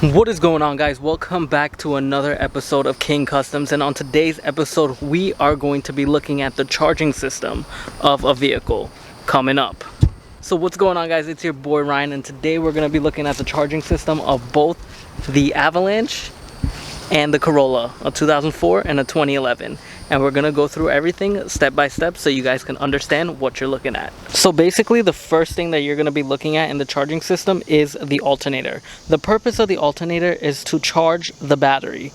What is going on, guys? Welcome back to another episode of King Customs, and on today's episode we are going to be looking at the charging system of a vehicle coming up. So what's going on, guys? It's your boy Ryan, and today we're going to be looking at the charging system of both the Avalanche and the Corolla, a 2004 and a 2011, and we're gonna go through everything step by step so you guys can understand what you're looking at. So basically, the first thing that you're gonna be looking at in the charging system is the alternator. The purpose of the alternator is to charge the battery.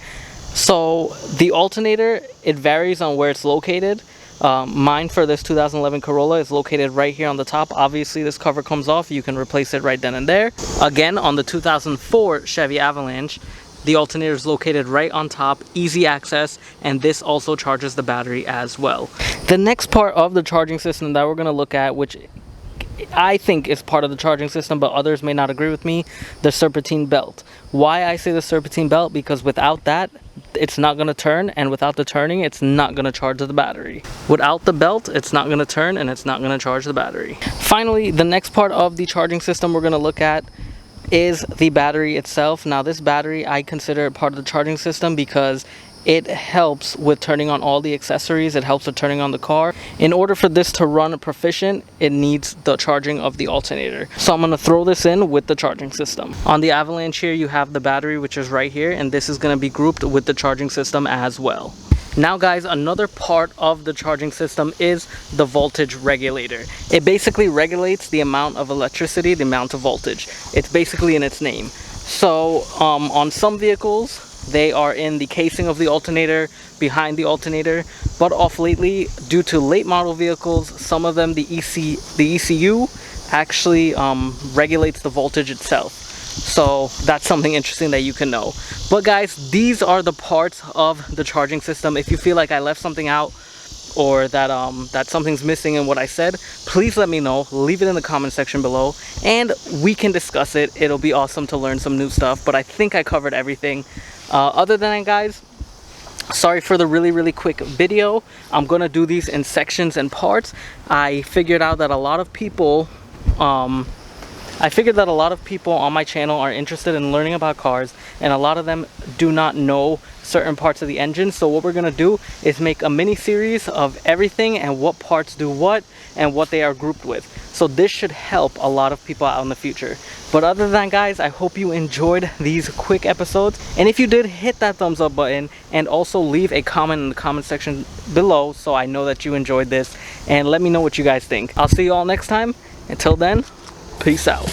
So the alternator, it varies on where it's located. Mine for this 2011 Corolla is located right here on the top. Obviously this cover comes off, you can replace it right then and there. Again, on the 2004 Chevy Avalanche, the alternator is located right on top, easy access, and this also charges the battery as well. The next part of the charging system that we're going to look at, which I think is part of the charging system, but others may not agree with me, the serpentine belt. Why I say the serpentine belt? Because without that, it's not going to turn, and without the turning, it's not going to charge the battery. Without the belt, it's not going to turn, and it's not going to charge the battery. Finally, the next part of the charging system we're going to look at is the battery itself. Now this battery, I consider it part of the charging system because it helps with turning on all the accessories. It helps with turning on the car. In order for this to run proficient, it needs the charging of the alternator. So I'm going to throw this in with the charging system. On the Avalanche here, you have the battery, which is right here, and this is going to be grouped with the charging system as well. Now guys, another part of the charging system is the voltage regulator. It basically regulates the amount of electricity, the amount of voltage. It's basically in its name. So on some vehicles, they are in the casing of the alternator, behind the alternator, but off lately, due to late model vehicles, some of them, the ECU actually regulates the voltage itself. So that's something interesting that you can know. But guys, these are the parts of the charging system. If you feel like I left something out, or that that something's missing in what I said, please let me know. Leave it in the comment section below and we can discuss it. It'll be awesome to learn some new stuff, but I think I covered everything. Other than that, guys, sorry for the really quick video. I'm gonna do these in sections and parts. I figured that a lot of people on my channel are interested in learning about cars, and a lot of them do not know certain parts of the engine. So what we're going to do is make a mini series of everything and what parts do what and what they are grouped with. So this should help a lot of people out in the future. But other than that, guys, I hope you enjoyed these quick episodes. And if you did, hit that thumbs up button and also leave a comment in the comment section below so I know that you enjoyed this, and let me know what you guys think. I'll see you all next time. Until then, peace out.